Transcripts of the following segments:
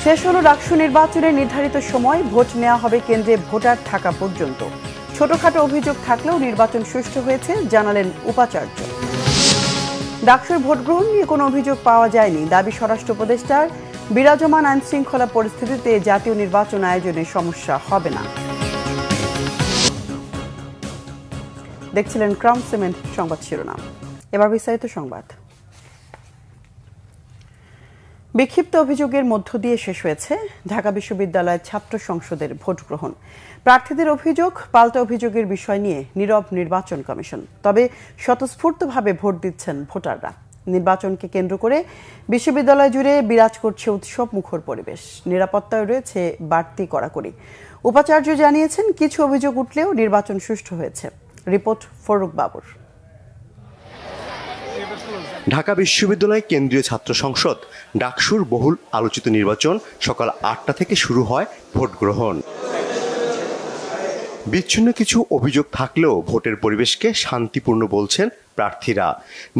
শেষ হলো ডাকসু নির্বাচনের নির্ধারিত সময়, ভোট নেওয়া হবে কেন্দ্রে ভোটার থাকা পর্যন্ত। ছোটখাটো অভিযোগ থাকলেও নির্বাচন সুষ্ঠু হয়েছে জানালেন উপাচার্য। ডাকসুর ভোট গ্রহণ নিয়ে কোনো অভিযোগ পাওয়া যায়নি দাবি স্বরাষ্ট্র উপদেষ্টার। বিরাজমান আইনশৃঙ্খলা পরিস্থিতিতে জাতীয় নির্বাচন আয়োজনে সমস্যা হবে না। দেখছিলেন ক্রাউন সিমেন্ট সংবাদ শিরোনাম। এবার বিস্তারিত সংবাদ। বিক্ষিপ্ত অভিযোগের মধ্য দিয়ে শেষ হয়েছে ঢাকা বিশ্ববিদ্যালয়ের ছাত্র সংসদের ভোট গ্রহণ। প্রার্থীদের অভিযোগ, পাল্টা অভিযোগের বিষয় নিয়ে নীরব নির্বাচন কমিশন। তবে স্বতঃস্ফূর্তভাবে ভোট দিচ্ছেন ভোটাররা। নির্বাচনকে কেন্দ্র করে বিশ্ববিদ্যালয় জুড়ে বিরাজ করছে উৎসব মুখর পরিবেশ। নিরাপত্তায় রয়েছে বাড়তি কড়াকড়ি। উপাচার্য জানিয়েছেন, কিছু অভিযোগ উঠলেও নির্বাচন সুষ্ঠু হয়েছে। রিপোর্ট ফরুক বাবুর। ঢাকা বিশ্ববিদ্যালয় কেন্দ্রীয় ছাত্র সংসদ ডাকসুর বহুল আলোচিত নির্বাচন সকাল ৮টা থেকে শুরু হয় ভোট গ্রহণ। বিচ্ছিন্ন কিছু অভিযোগ থাকলেও ভোটের পরিবেশকে শান্তিপূর্ণ বলছেন প্রার্থীরা।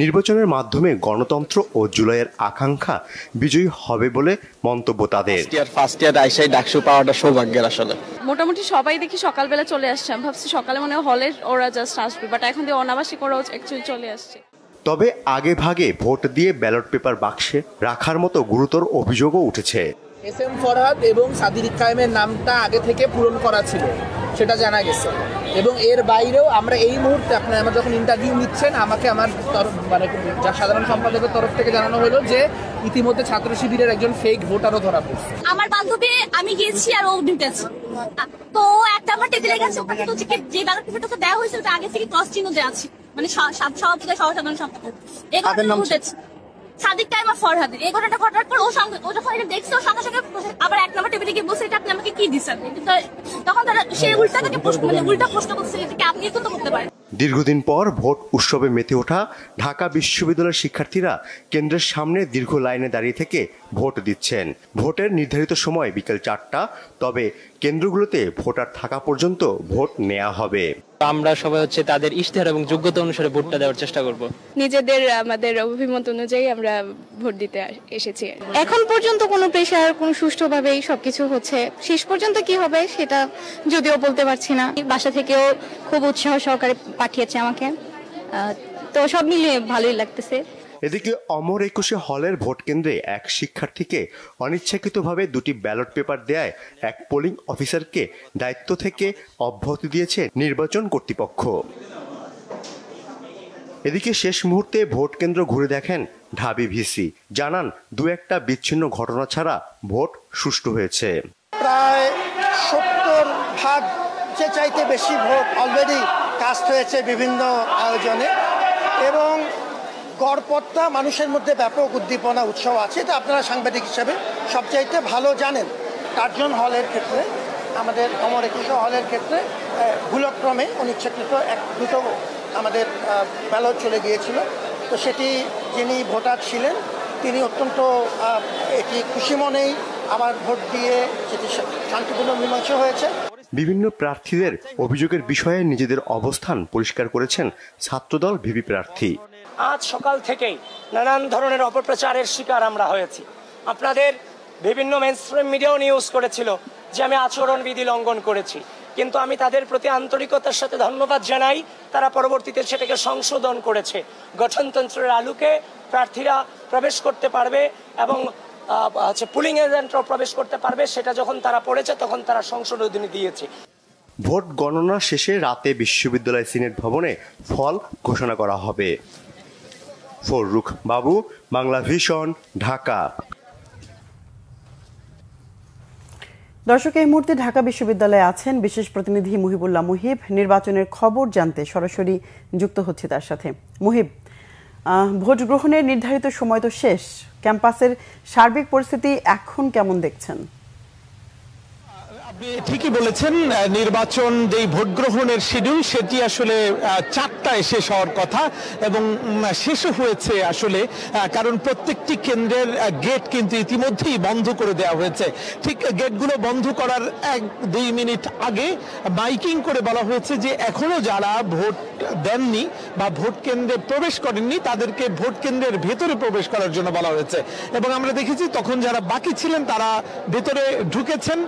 নির্বাচনের মাধ্যমে গণতন্ত্র ও জুলাইয়ের আকাঙ্ক্ষা বিজয়ী হবে বলে মন্তব্য তাদের। ফার্স্ট ইয়ার আইসাই ডাকসু পাওয়াটা সৌভাগ্যের। আসলে মোটামুটি সবাই দেখি সকালবেলা চলে আসছে। আমি ভাবছি সকালে মনে হয় হলে ওরা জাস্ট আসবে, বাট এখন দিয়ে অনাবাসিক ওরা অ্যাকচুয়ালি চলে আসছে। তবে আগে ভাগে ভোট দিয়ে ব্যালট পেপার বাক্সে রাখার মতো গুরুতর অভিযোগও উঠেছে। এস এম ফরহাদ এবং সাদিক কায়েমের নামটা আগে থেকে পূরণ করা ছিল, সেটা জানা গেছে। এবং এর বাইরেও আমরা এই মুহূর্তে আপনারা আমার যখন ইন্টারভিউ নিচ্ছেন, আমাকে আমার সাধারণ সম্পাদকের তরফ থেকে জানানো হলো যে ইতিমধ্যে ছাত্র শিবিরের একজন ফেক ভোটারও ধরা পড়ছে। আমার বান্ধবী, আমি গিয়েছি আর ও ঢুকেছে, তো একটা আমার টেবিলে গেছে, যে ব্যালট পেপারটা দেওয়া হয়েছিল ওটা আগে থেকে ক্রস চিহ্ন দেওয়া আছে, মানে সহসাধারণ সম্পাদক সাদিক কায়েম আর ফরহাদ। এই ঘটনাটা ঘটার পর ও যখন এটা দেখছে, ওর সঙ্গে সঙ্গে আবার এক নম্বর টেবিলে গিয়ে বসে, এটা আপনি আমাকে কি দিচ্ছেন? তখন তারা সে উল্টা প্রশ্ন করছে, এটাকে আপনি তো করতে পারেন। দীর্ঘদিন পর ভোট উৎসবে মেতে ওঠা ঢাকা বিশ্ববিদ্যালয়ের শিক্ষার্থীরা কেন্দ্রের সামনে দীর্ঘ লাইনে দাঁড়িয়ে থেকে ভোট দিচ্ছেন। ভোটের নির্ধারিত সময় বিকেল 4টা, তবে কেন্দ্রগুলোতে ভোটার থাকা পর্যন্ত ভোট নেওয়া হবে। আমরা সবাই তাদের ইশতেহার এবং যোগ্যতা অনুসারে ভোটটা দেওয়ার চেষ্টা করব। নিজেদের আমাদের অভিমত অনুযায়ী আমরা ভোট দিতে এসেছি। এখন পর্যন্ত কোনো প্রেশার, কোনো সুষ্ঠুভাবেই সবকিছু হচ্ছে। শেষ পর্যন্ত কি হবে সেটা যদিও বলতে পারছি না। বাসা থেকেও খুব উৎসাহ সহকারে পাঠিয়েছে আমাকে, তো সব মিলিয়ে ভালোই লাগতেছে। এদিকে অমর 21 হলের ভোট কেন্দ্রে এক শিক্ষার্থীকে অনিচ্ছাকৃতভাবে 2টি ব্যালট পেপার দেয় এক পোলিং অফিসারকে দায়িত্ব থেকে অব্যাহতি দিয়েছে নির্বাচন কর্তৃপক্ষ। এদিকে শেষ মুহূর্তে ভোট কেন্দ্র ঘুরে দেখেন ঢাবি ভিসি, জানান 2-1টা বিচ্ছিন্ন ঘটনা ছাড়া ভোট সুষ্ঠু হয়েছে। প্রায় 70% যে চাইতে বেশি ভোট অলরেডি কাস্ট হয়েছে বিভিন্ন আয়োজনে, এবং গড়পড়তা মানুষের মধ্যে ব্যাপক উদ্দীপনা উৎসব আছে। এটা আপনারা সাংবাদিক হিসাবে সবচাইতে ভালো জানেন। কার্জন হলের ক্ষেত্রে, আমাদের অমর 21 হলের ক্ষেত্রে ভুলক্রমে অনিচ্ছাকৃত দুটো আমাদের ব্যালট চলে গিয়েছিল। তো সেটি যিনি ভোটার ছিলেন তিনি অত্যন্ত এটি খুশি মনেই আবার ভোট দিয়ে সেটি শান্তিপূর্ণ মীমাংসা হয়েছে। বিভিন্ন প্রার্থীদের অভিযোগের বিষয়ে নিজেদের অবস্থান পরিষ্কার করেছেন ছাত্রদল ভিপি প্রার্থী। আজ সকাল থেকেই নানান ধরনের অপপ্রচারের শিকার আমরা হয়েছি। আপনাদের বিভিন্ন মেইনস্ট্রিম মিডিয়াও নিউজ করেছিল যে আমি আচরণবিধি লঙ্ঘন করেছি, কিন্তু আমি তাদের প্রতি আন্তরিকতার সাথে ধন্যবাদ জানাই। তারা পরবর্তীতে সেটাকে সংশোধন করেছে। গঠনতন্ত্রের আলোকে প্রার্থীরা প্রবেশ করতে পারবে এবং পুলিং এজেন্টরাও প্রবেশ করতে পারবে, সেটা যখন তারা পড়েছে তখন তারা সংশোধনী দিয়েছে। ভোট গণনা শেষে রাতে বিশ্ববিদ্যালয় সিনেট ভবনে ফল ঘোষণা করা হবে। ফরুক বাবু, বাংলা ভিশন, ঢাকা। দর্শক, এই মুহূর্তে ঢাকা বিশ্ববিদ্যালয়ে আছেন বিশেষ প্রতিনিধি মুহিবুল্লাহ মুহিব। নির্বাচনের খবর জানতে সরাসরি যুক্ত হচ্ছে তার সাথে। মুহিব, ভোট গ্রহণের নির্ধারিত সময় তো শেষ, ক্যাম্পাসের সার্বিক পরিস্থিতি এখন কেমন দেখছেন? ঠিকই বলেছেন, নির্বাচন যেই ভোট গ্রহণের শিডিউল সেটি আসলে 4টায় শেষ হওয়ার কথা এবং শেষও হয়েছে আসলে, কারণ প্রত্যেকটি কেন্দ্রের গেট কিন্তু ইতিমধ্যেই বন্ধ করে দেওয়া হয়েছে। ঠিক গেটগুলো বন্ধ করার 1-2 মিনিট আগে মাইকিং করে বলা হয়েছে যে এখনো যারা ভোট দেননি বা ভোট কেন্দ্রে প্রবেশ করেননি তাদেরকে ভোট কেন্দ্রের ভেতরে প্রবেশ করার জন্য বলা হয়েছে এবং আমরা দেখেছি তখন যারা বাকি ছিলেন তারা ভেতরে ঢুকেছেন।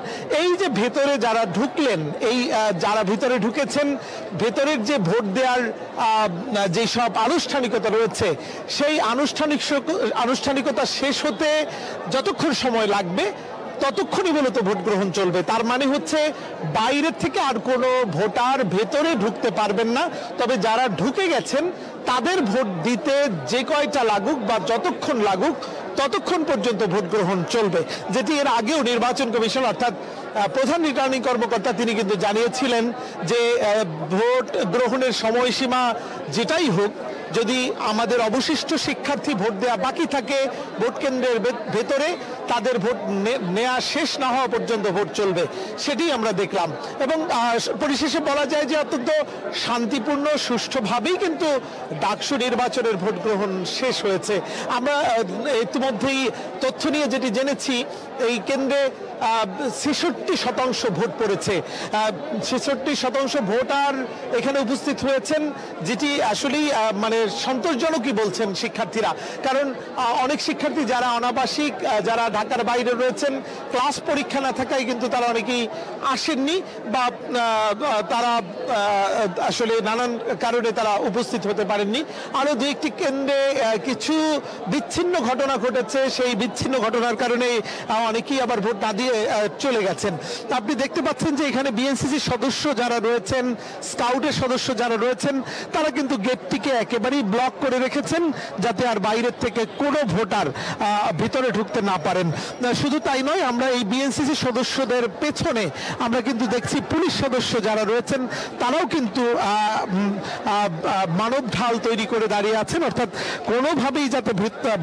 এই যে ভেতরে যারা ঢুকলেন, এই যারা ভিতরে ঢুকেছেন, ভেতরের যে ভোট দেওয়ার যে সব আনুষ্ঠানিকতা রয়েছে সেই আনুষ্ঠানিকতা শেষ হতে যতক্ষণ সময় লাগবে ততক্ষণই মূলত ভোট গ্রহণ চলবে। তার মানে হচ্ছে বাইরের থেকে আর কোনো ভোটার ভেতরে ঢুকতে পারবেন না, তবে যারা ঢুকে গেছেন তাদের ভোট দিতে যে কয়টা লাগুক বা যতক্ষণ লাগুক ততক্ষণ পর্যন্ত ভোট গ্রহণ চলবে, যেটি এর আগেও নির্বাচন কমিশন অর্থাৎ প্রধান রিটার্নিং কর্মকর্তা তিনি কিন্তু জানিয়েছিলেন যে ভোট গ্রহণের সময়সীমা যেটাই হোক, যদি আমাদের অবশিষ্ট শিক্ষার্থী ভোট দেওয়া বাকি থাকে ভোট কেন্দ্রের ভেতরে তাদের ভোট নেওয়া শেষ না হওয়া পর্যন্ত ভোট চলবে, সেটি আমরা দেখলাম। এবং পরিশেষে বলা যায় যে অত্যন্ত শান্তিপূর্ণ সুষ্ঠুভাবেই কিন্তু ডাকসু নির্বাচনের ভোট গ্রহণ শেষ হয়েছে। আমরা ইতিমধ্যেই তথ্য নিয়ে যেটি জেনেছি, এই কেন্দ্রে 66% ভোট পড়েছে। 66% ভোটার এখানে উপস্থিত হয়েছেন, যেটি আসলেই মানে সন্তোষজনকই বলছেন শিক্ষার্থীরা। কারণ অনেক শিক্ষার্থী যারা অনাবাসিক, যারা ঢাকার বাইরে রয়েছেন, ক্লাস পরীক্ষা না থাকায় কিন্তু তারা অনেকেই আসেননি বা তারা আসলে নানান কারণে তারা উপস্থিত হতে পারেননি। আরো 2-1টি কেন্দ্রে কিছু বিচ্ছিন্ন ঘটনা ঘটেছে, সেই বিচ্ছিন্ন ঘটনার কারণে অনেকেই আবার ভোট না দিয়ে চলে গেছেন। আপনি দেখতে পাচ্ছেন যে এখানে বিএনসিসির সদস্য যারা রয়েছেন, স্কাউটের সদস্য যারা রয়েছেন, তারা কিন্তু গেটটিকে একেবারেই ব্লক করে রেখেছেন যাতে আর বাইরের থেকে কোনো ভোটার ভিতরে ঢুকতে না পারেন। শুধু তাই নয়, আমরা এই বিএনসিসি সদস্যদের পেছনে আমরা কিন্তু দেখছি পুলিশ সদস্য যারা রয়েছেন তারাও কিন্তু মানব ঢাল তৈরি করে দাঁড়িয়ে আছেন, অর্থাৎ কোনোভাবেই যাতে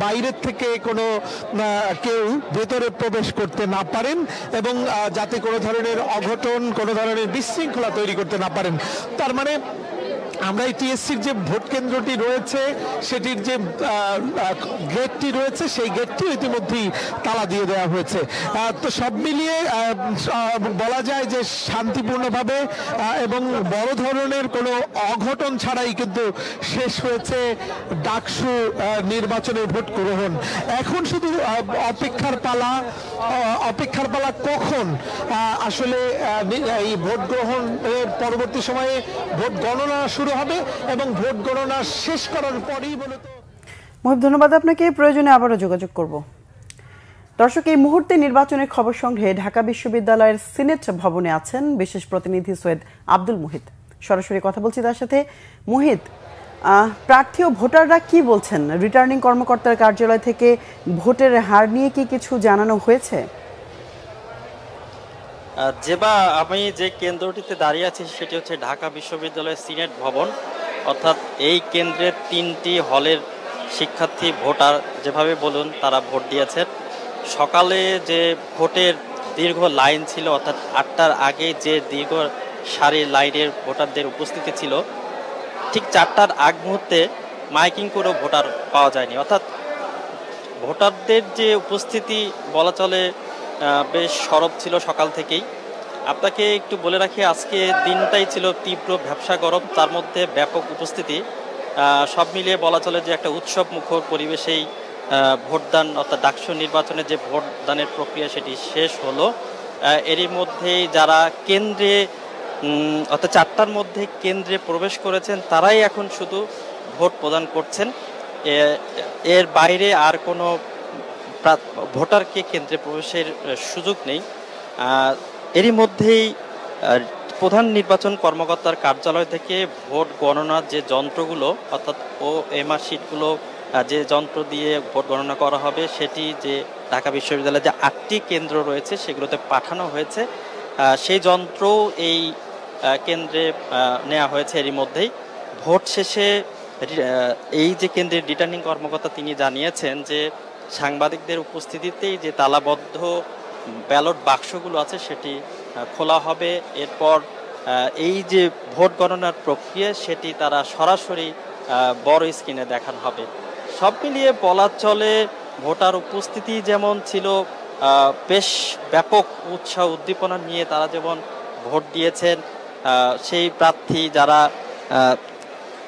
বাইরের থেকে কোনো কেউ ভেতরে প্রবেশ করতে না পারেন এবং যাতে কোনো ধরনের অঘটন, কোনো ধরনের বিশৃঙ্খলা তৈরি করতে না পারেন। তার মানে আমরা এই টিএসসির যে ভোট কেন্দ্রটি রয়েছে সেটির যে গেটটি রয়েছে সেই গেটটি ইতিমধ্যেই তালা দিয়ে দেওয়া হয়েছে। তো সব মিলিয়ে বলা যায় যে শান্তিপূর্ণভাবে এবং বড় ধরনের কোনো অঘটন ছাড়াই কিন্তু শেষ হয়েছে ডাকসু নির্বাচনের ভোট গ্রহণ। এখন শুধু অপেক্ষার পালা কখন আসলে এই ভোট গ্রহণের পরবর্তী সময়ে ভোট গণনা শুরু হবে এবং ভোট গণনা শেষ করার পরেই মূলত। মহিব, ধন্যবাদ আপনাকে। প্রয়োজনে আবারও যোগাযোগ করব। দর্শক, এই মুহূর্তে নির্বাচনের খবর সংগ্রহে ঢাকা বিশ্ববিদ্যালয়ের সিনেট ভবনে আছেন বিশেষ প্রতিনিধি সৈয়দ আব্দুল মুহিত। সরাসরি কথা বলছি তার সাথে। মুহিত, প্রার্থী ও ভোটাররা কি বলছেন? রিটার্নিং কর্মকর্তার কার্যালয় থেকে ভোটের হার নিয়ে কি কিছু জানানো হয়েছে? যেবা আমি যে কেন্দ্রটিতে দাঁড়িয়ে আছি সেটি হচ্ছে ঢাকা বিশ্ববিদ্যালয়ের সিনেট ভবন, অর্থাৎ এই কেন্দ্রের 3টি হলের শিক্ষার্থী ভোটার যেভাবে বলুন তারা ভোট দিয়েছেন। সকালে যে ভোটের দীর্ঘ লাইন ছিল, অর্থাৎ 8টার আগে যে দীর্ঘ সারির লাইনের ভোটারদের উপস্থিতি ছিল, ঠিক 4টার আগ মুহূর্তে মাইকিং করেও ভোটার পাওয়া যায়নি। অর্থাৎ ভোটারদের যে উপস্থিতি বলা চলে বেশ সরব ছিল সকাল থেকেই। আপনাকে একটু বলে রাখি, আজকে দিনটাই ছিল তীব্র ব্যবসা গরম, তার মধ্যে ব্যাপক উপস্থিতি। সব মিলিয়ে বলা চলে যে একটা উৎসব মুখর পরিবেশেই ভোটদান অর্থাৎ ডাকসু নির্বাচনের যে ভোটদানের প্রক্রিয়া সেটি শেষ হলো। এরই মধ্যেই যারা কেন্দ্রে অর্থাৎ 4টার মধ্যে কেন্দ্রে প্রবেশ করেছেন তারাই এখন শুধু ভোট প্রদান করছেন। এর বাইরে আর কোনো ভোটারকে কেন্দ্রে প্রবেশের সুযোগ নেই। এরই মধ্যেই প্রধান নির্বাচন কর্মকর্তার কার্যালয় থেকে ভোট গণনার যে যন্ত্রগুলো অর্থাৎ ওএমআর শিটগুলো যে যন্ত্র দিয়ে ভোট গণনা করা হবে সেটি যে ঢাকা বিশ্ববিদ্যালয়ে যে 8টি কেন্দ্র রয়েছে সেগুলোতে পাঠানো হয়েছে, সেই যন্ত্র এই কেন্দ্রে নেওয়া হয়েছে। এরই মধ্যেই ভোট শেষে এই যে কেন্দ্রের রিটার্নিং কর্মকর্তা তিনি জানিয়েছেন যে সাংবাদিকদের উপস্থিতিতেই যে তালাবদ্ধ ব্যালট বাক্সগুলো আছে সেটি খোলা হবে। এরপর এই যে ভোট গণনার প্রক্রিয়া সেটি তারা সরাসরি বড় স্ক্রিনে দেখানো হবে। সব মিলিয়ে বলা চলে ভোটার উপস্থিতি যেমন ছিল বেশ ব্যাপক উৎসাহ উদ্দীপনা নিয়ে তারা যেমন ভোট দিয়েছেন, সেই প্রার্থী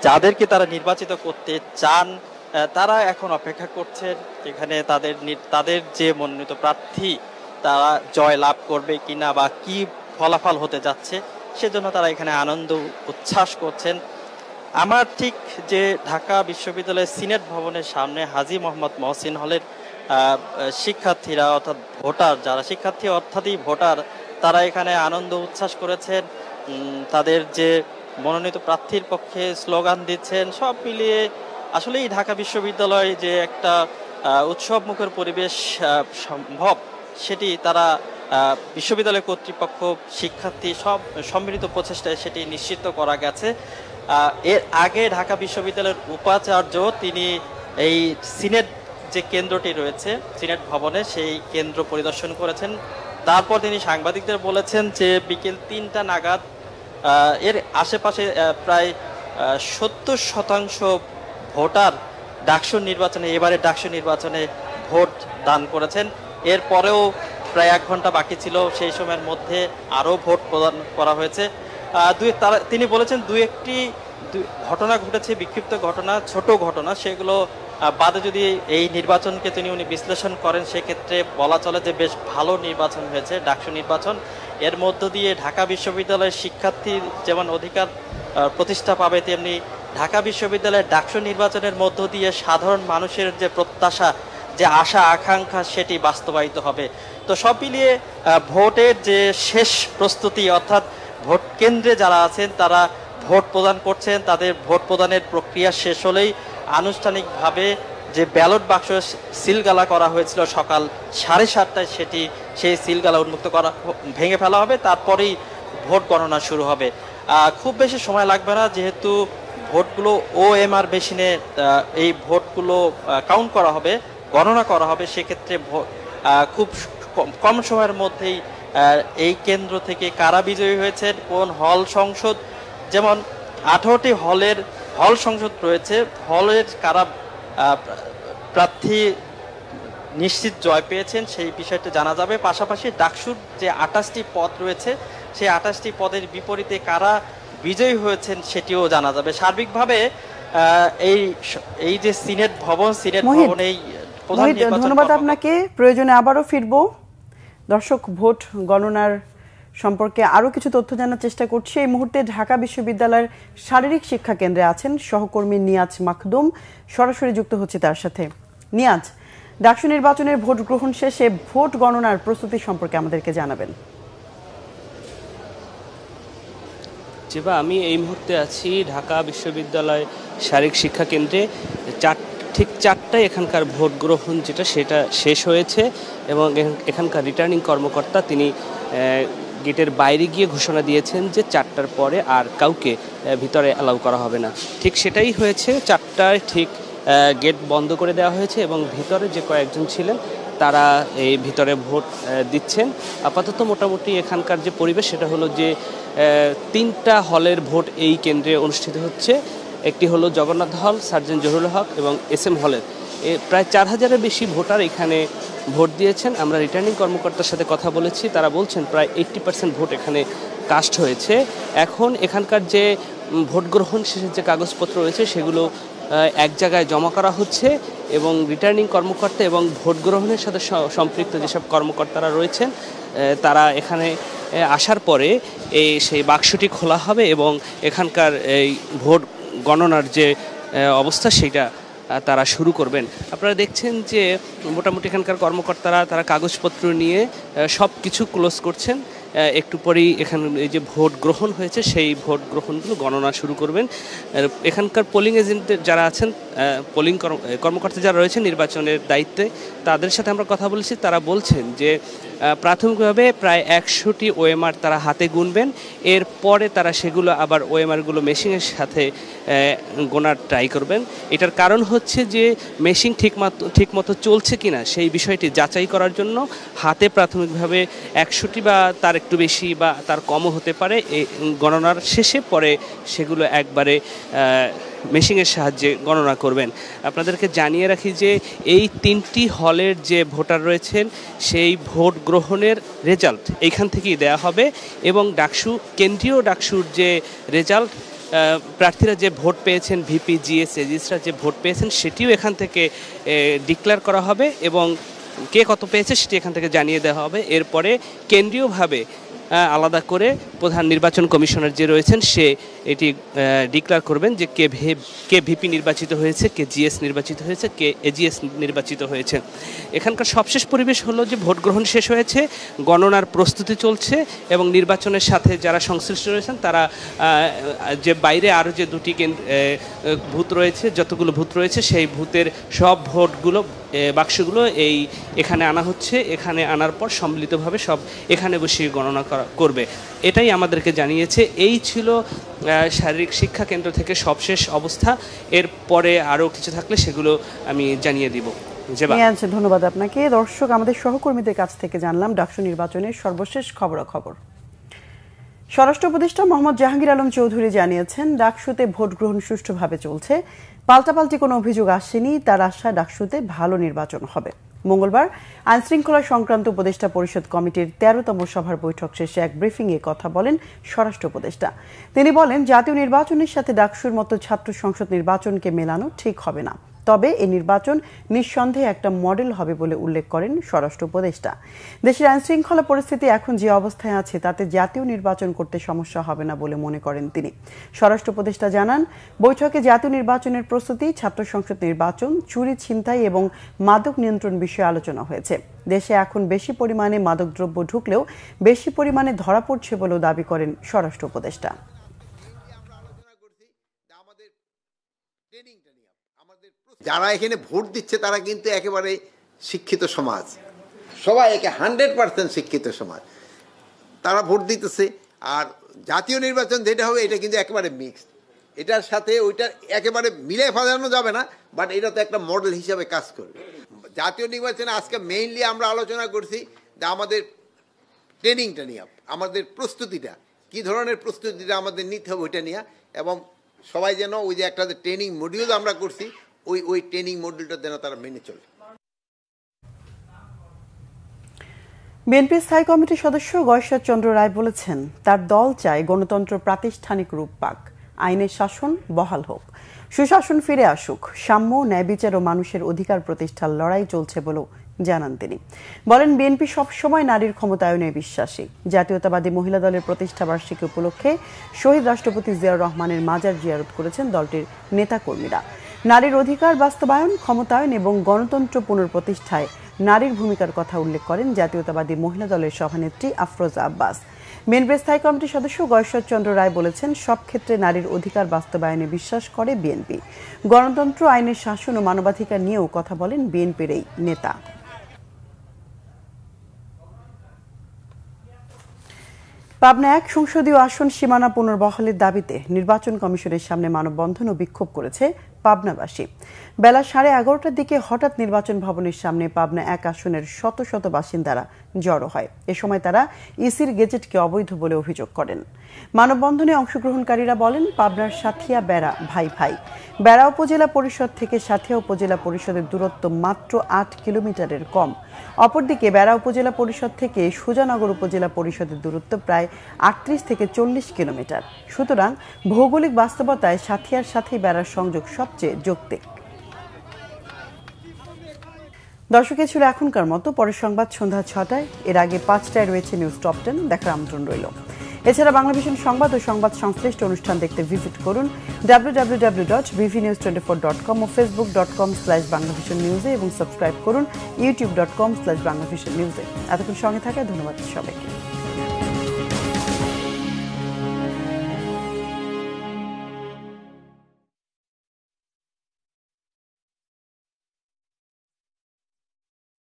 যাদেরকে তারা নির্বাচিত করতে চান তারা এখন অপেক্ষা করছেন যেখানে তাদের যে মনোনীত প্রার্থী তারা জয় লাভ করবে কিনা বা কি ফলাফল হতে যাচ্ছে সেজন্য তারা এখানে আনন্দ উচ্ছ্বাস করছেন। আমার ঠিক যে ঢাকা বিশ্ববিদ্যালয়ের সিনেট ভবনের সামনে হাজী মোহাম্মদ মহসিন হলের শিক্ষার্থীরা অর্থাৎ ভোটার, যারা শিক্ষার্থী অর্থাৎই ভোটার, তারা এখানে আনন্দ উচ্ছ্বাস করেছেন, তাদের যে মনোনীত প্রার্থীর পক্ষে স্লোগান দিচ্ছেন। সব মিলিয়ে আসলে এই ঢাকা বিশ্ববিদ্যালয়ে যে একটা উৎসব মুখর পরিবেশ সম্ভব সেটি তারা বিশ্ববিদ্যালয় কর্তৃপক্ষ, শিক্ষার্থী সব সম্মিলিত প্রচেষ্টায় সেটি নিশ্চিত করা গেছে। এর আগে ঢাকা বিশ্ববিদ্যালয়ের উপাচার্য তিনি এই সিনেট যে কেন্দ্রটি রয়েছে সিনেট ভবনে সেই কেন্দ্র পরিদর্শন করেছেন। তারপর তিনি সাংবাদিকদের বলেছেন যে বিকেল 3টা নাগাদ এর আশেপাশে প্রায় 70% ভোটার এবারে ডাকসু নির্বাচনে ভোট দান করেছেন। এরপরেও প্রায় 1 ঘন্টা বাকি ছিল, সেই সময়ের মধ্যে আরও ভোট প্রদান করা হয়েছে। তিনি বলেছেন একটি ঘটনা ঘটেছে, বিক্ষিপ্ত ঘটনা, ছোট ঘটনা, সেগুলো বাদে যদি এই নির্বাচনকে উনি বিশ্লেষণ করেন সেক্ষেত্রে বলা চলে যে বেশ ভালো নির্বাচন হয়েছে, ডাকসু নির্বাচন। এর মধ্য দিয়ে ঢাকা বিশ্ববিদ্যালয়ের শিক্ষার্থী যেমন অধিকার প্রতিষ্ঠা পাবে, তেমনি ঢাকা বিশ্ববিদ্যালয়ের ডাকসু নির্বাচনের মধ্য দিয়ে সাধারণ মানুষের যে প্রত্যাশা, যে আশা আকাঙ্ক্ষা সেটি বাস্তবায়িত হবে। তো সব মিলিয়ে ভোটের যে শেষ প্রস্তুতি, অর্থাৎ ভোট কেন্দ্রে যারা আছেন তারা ভোট প্রদান করছেন, তাদের ভোট প্রদানের প্রক্রিয়া শেষ হলেই আনুষ্ঠানিকভাবে যে ব্যালট বাক্স সিলগালা করা হয়েছিল সকাল 7:30টায় সেই সিলগালা উন্মুক্ত ভেঙে ফেলা হবে, তারপরেই ভোট গণনা শুরু হবে। খুব বেশি সময় লাগবে না, যেহেতু ভোটগুলো OMR মেশিনে এই ভোটগুলো কাউন্ট করা হবে, গণনা করা হবে। সেক্ষেত্রে খুব কম সময়ের মধ্যেই এই কেন্দ্র থেকে কারা বিজয়ী হয়েছেন, কোন হল সংসদ, যেমন 18টি হল সংসদ রয়েছে, হলের কারা প্রার্থী নিশ্চিত জয় পেয়েছেন সেই বিষয়টা জানা যাবে। পাশাপাশি ডাকসুর যে 28টি পদ রয়েছে সেই 28টি পদের বিপরীতে কারা বিজয়ী হয়েছেন সেটিও জানা যাবে। সার্বিকভাবে এই যে সিনেট ভবন এই ধন্যবাদ আপনাকে। প্রয়োজনে আবারও ফিরবো। দর্শক, ভোট গণনার সম্পর্কে আরো কিছু তথ্য জানার চেষ্টা করছি। এই মুহূর্তে ঢাকা বিশ্ববিদ্যালয়ের শারীরিক শিক্ষা কেন্দ্রে আছেন সহকর্মী নিয়াজ মাখদুম, সরাসরি যুক্ত হচ্ছে তার সাথে। নিয়াজ, ডাকসু নির্বাচনের ভোট গ্রহণ শেষে ভোট গণনার প্রস্তুতি সম্পর্কে আমাদেরকে জানাবেন। যেবা আমি এই মুহূর্তে আছি ঢাকা বিশ্ববিদ্যালয় শারীরিক শিক্ষা কেন্দ্রে। ঠিক 4টায় এখানকার ভোট গ্রহণ সেটা শেষ হয়েছে এবং এখানকার রিটার্নিং কর্মকর্তা তিনি গেটের বাইরে গিয়ে ঘোষণা দিয়েছেন যে 4টার পরে আর কাউকে ভিতরে অ্যালাউ করা হবে না। ঠিক সেটাই হয়েছে, 4টায় ঠিক গেট বন্ধ করে দেওয়া হয়েছে এবং ভিতরে যে কয়েকজন ছিলেন তারা এই ভিতরে ভোট দিচ্ছেন। আপাতত মোটামুটি এখানকার যে পরিবেশ সেটা হলো যে 3টা হলের ভোট এই কেন্দ্রে অনুষ্ঠিত হচ্ছে। একটি হলো জগন্নাথ হল, সার্জেন্ট জহুরুল হক এবং SM হলের। প্রায় 4000-এর বেশি ভোটার এখানে ভোট দিয়েছেন। আমরা রিটার্নিং কর্মকর্তার সাথে কথা বলেছি, তারা বলছেন প্রায় 80% ভোট এখানে কাস্ট হয়েছে। এখন এখানকার যে ভোট গ্রহণ শেষের যে কাগজপত্র রয়েছে সেগুলো এক জায়গায় জমা করা হচ্ছে এবং রিটার্নিং কর্মকর্তা এবং ভোট গ্রহণের সাথে সম্পৃক্ত যেসব কর্মকর্তারা রয়েছেন তারা এখানে আসার পরে সেই বাক্সটি খোলা হবে এবং এখানকার এই ভোট গণনার যে অবস্থা সেটা তারা শুরু করবেন। আপনারা দেখছেন যে মোটামুটি এখানকার কর্মকর্তারা তারা কাগজপত্র নিয়ে সব কিছু ক্লোজ করছেন। একটু পরেই এখানে এই যে ভোট গ্রহণ হয়েছে সেই ভোট গ্রহণগুলো গণনা শুরু করবেন। এখানকার পোলিং এজেন্ট যারা আছেন পোলিং কর্মকর্তা যারা রয়েছেন নির্বাচনের দায়িত্বে, তাদের সাথে আমরা কথা বলেছি। তারা বলছেন যে প্রাথমিকভাবে প্রায় 100টি ওএমআর তারা হাতে গুনবেন, এরপরে তারা সেগুলো আবার ওএমআরগুলো মেশিনের সাথে গোনার ট্রাই করবেন। এটার কারণ হচ্ছে যে মেশিন ঠিকমতো চলছে কিনা সেই বিষয়টি যাচাই করার জন্য হাতে প্রাথমিকভাবে 100টি বা তার একটু বেশি বা তার কমও হতে পারে এই গণনার শেষে, পরে সেগুলো একবারে মেশিনের সাহায্যে গণনা করবেন। আপনাদেরকে জানিয়ে রাখি যে এই 3টি হলের যে ভোটার রয়েছেন সেই ভোট গ্রহণের রেজাল্ট এইখান থেকেই দেয়া হবে, এবং ডাকসু কেন্দ্রীয় ডাকসুর যে রেজাল্ট প্রার্থীরা যে ভোট পেয়েছেন, ভিপি, জিএস, রেজিস্ট্রার যে ভোট পেয়েছেন সেটিও এখান থেকে ডিক্লেয়ার করা হবে, এবং কে কত পেয়েছে সেটি এখান থেকে জানিয়ে দেওয়া হবে। এরপরে কেন্দ্রীয়ভাবে আলাদা করে প্রধান নির্বাচন কমিশনার যে রয়েছেন সে এটি ডিক্লেয়ার করবেন যে কে ভিপি নির্বাচিত হয়েছে, কে জিএস নির্বাচিত হয়েছে, কে এজিএস নির্বাচিত হয়েছে। এখানকার সবশেষ পরিবেশ হলো যে ভোট গ্রহণ শেষ হয়েছে, গণনার প্রস্তুতি চলছে, এবং নির্বাচনের সাথে যারা সংশ্লিষ্ট রয়েছেন তারা যে বাইরে আরও যে 2টি ভূত রয়েছে, যতগুলো ভূত রয়েছে সেই ভূতের সব ভোটগুলো বাক্সগুলো এখানে আনা হচ্ছে। এখানে আনার পর সম্মিলিতভাবে সব এখানে বসিয়ে গণনা করবে, এটাই আমাদেরকে জানিয়েছে। এই ছিল শারীরিক শিক্ষা কেন্দ্র থেকে সবশেষ অবস্থা। এরপরে আরও কিছু থাকলে সেগুলো আমি জানিয়ে দিব। ধন্যবাদ আপনাকে। দর্শক, আমাদের সহকর্মীদের কাছ থেকে জানলাম ডাকসু নির্বাচনের সর্বশেষ খবরাখবর। স্বরাষ্ট্র উপদেষ্টা মোহাম্মদ জাহাঙ্গীর আলম চৌধুরী জানিয়েছেন ডাকসুতে ভোট গ্রহণ সুষ্ঠুভাবে চলছে, পাল্টাপাল্টি কোনো অভিযোগ আসেনি। তার আশা ডাকসুতে ভালো নির্বাচন হবে। মঙ্গলবার আইনশৃঙ্খলা সংক্রান্ত উপদেষ্টা পরিষদ কমিটির 13তম সভার বৈঠক শেষে এক ব্রিফিংয়ে কথা বলেন স্বরাষ্ট্র উপদেষ্টা। তিনি বলেন, জাতীয় নির্বাচনের সাথে ডাকসুর মতো ছাত্র সংসদ নির্বাচনকে মেলানো ঠিক হবে না, তবে এই নির্বাচন নিঃসন্দেহে একটা মডেল হবে বলে উল্লেখ করেন স্বরাষ্ট্র উপদেষ্টা। দেশের আইনশৃঙ্খলা পরিস্থিতি এখন যে অবস্থায় আছে তাতে জাতীয় নির্বাচন করতে সমস্যা হবে না বলে মনে করেন তিনি। স্বরাষ্ট্র উপদেষ্টা জানান, বৈঠকে জাতীয় নির্বাচনের প্রস্তুতি, ছাত্র সংসদ নির্বাচন, চুরি, ছিনতাই এবং মাদক নিয়ন্ত্রণ বিষয়ে আলোচনা হয়েছে। দেশে এখন বেশি পরিমাণে মাদকদ্রব্য ঢুকলেও বেশি পরিমাণে ধরা পড়ছে বলেও দাবি করেন স্বরাষ্ট্র উপদেষ্টা। যারা এখানে ভোট দিচ্ছে তারা কিন্তু একেবারে শিক্ষিত সমাজ, সবাই 100% শিক্ষিত সমাজ, তারা ভোট দিতেছে। আর জাতীয় নির্বাচন যেটা হবে এটা কিন্তু একেবারে মিক্সড, এটার সাথে ওইটার একেবারে মিলে ফেলানো যাবে না, বাট এটা তো একটা মডেল হিসাবে কাজ করবে। জাতীয় নির্বাচনে আজকে মেইনলি আমরা আলোচনা করছি যে আমাদের ট্রেনিংটা নিয়ে, আমাদের প্রস্তুতিটা, কি ধরনের প্রস্তুতিটা আমাদের নিতে হবে ওইটা নিয়ে, এবং সবাই যেন ওই যে একটা ট্রেনিং মডিউল আমরা করছি ওই ট্রেনিং মডিউলটা যেন তারা মেনে চলে। বিএনপি স্থায়ী কমিটির সদস্য গয়েশ্বর চন্দ্র রায় বলেছেন, তার দল চায় গণতন্ত্র প্রাতিষ্ঠানিক রূপ পাক, আইনের শাসন বহাল হোক, সুশাসন ফিরে আসুক, সাম্য, ন্যায় বিচার ও মানুষের অধিকার প্রতিষ্ঠার লড়াই চলছে বলেও জানান তিনি। বলেন, বিএনপি সবসময় নারীর ক্ষমতায়নে বিশ্বাসী। জাতীয়তাবাদী মহিলা দলের প্রতিষ্ঠা বার্ষিকী উপলক্ষে শহীদ রাষ্ট্রপতি জিয়াউর রহমানের মাজার জিয়ারত করেছেন দলটির নেতাকর্মীরা। নারীর অধিকার বাস্তবায়ন, ক্ষমতায়ন এবং গণতন্ত্র পুনঃপ্রতিষ্ঠায় নারীর ভূমিকার কথা উল্লেখ করেন জাতীয়তাবাদী মহিলা দলের সভানেত্রী আফরোজা আব্বাস। বিএনপি স্থায়ী কমিটির সদস্য গয়েশ্বর চন্দ্র রায় বলেছেন, সব ক্ষেত্রে নারীর অধিকার বাস্তবায়নে বিশ্বাস করে বিএনপি। গণতন্ত্র, আইনের শাসন ও মানবাধিকার নিয়েও কথা বলেন বিএনপির এই নেতা। পাবনা 1 সংসদীয় আসন সীমানা পুনর্বহালের দাবিতে নির্বাচন কমিশনের সামনে মানববন্ধন ও বিক্ষোভ করেছে পাবনাবাসী। বেলা 11:30টার দিকে হঠাৎ নির্বাচন ভবনের সামনে পাবনা 1 আসনের শত শত বাসিন্দারা জড়ো হয়। এ সময় তারা ইসির গেজেটকে অবৈধ বলে অভিযোগ করেন। মানববন্ধনে অংশগ্রহণকারীরা বলেন, পাবনার সাথিয়া বেড়া ভাই ভাই। বেড়া উপজেলা পরিষদ থেকে সাথিয়া উপজেলা পরিষদের দূরত্ব মাত্র 8 কিলোমিটারের কম। অপরদিকে বেড়া উপজেলা পরিষদ থেকে সুজানগর উপজেলা পরিষদের দূরত্ব প্রায় 38 থেকে 40 কিলোমিটার। সুতরাং ভৌগোলিক বাস্তবতায় সাথিয়ার সাথে বেড়ার সংযোগ সবচেয়ে যৌক্তিক। দর্শক, ছিল এখনকার মতো। পরের সংবাদ সন্ধ্যা 6টায়, এর আগে 5টায় রয়েছে নিউজ টপ 10, দেখার আমন্ত্রণ রইল। এছাড়া বাংলাভিশন সংবাদ ও সংবাদ সংশ্লিষ্ট অনুষ্ঠান দেখতে ভিজিট করুন www.bvnews24.com ও facebook.com/banglavisionnews এবং সাবস্ক্রাইব করুন youtube.com/banglavisionnews। এতক্ষণ সঙ্গে থাকায় ধন্যবাদ সবাইকে।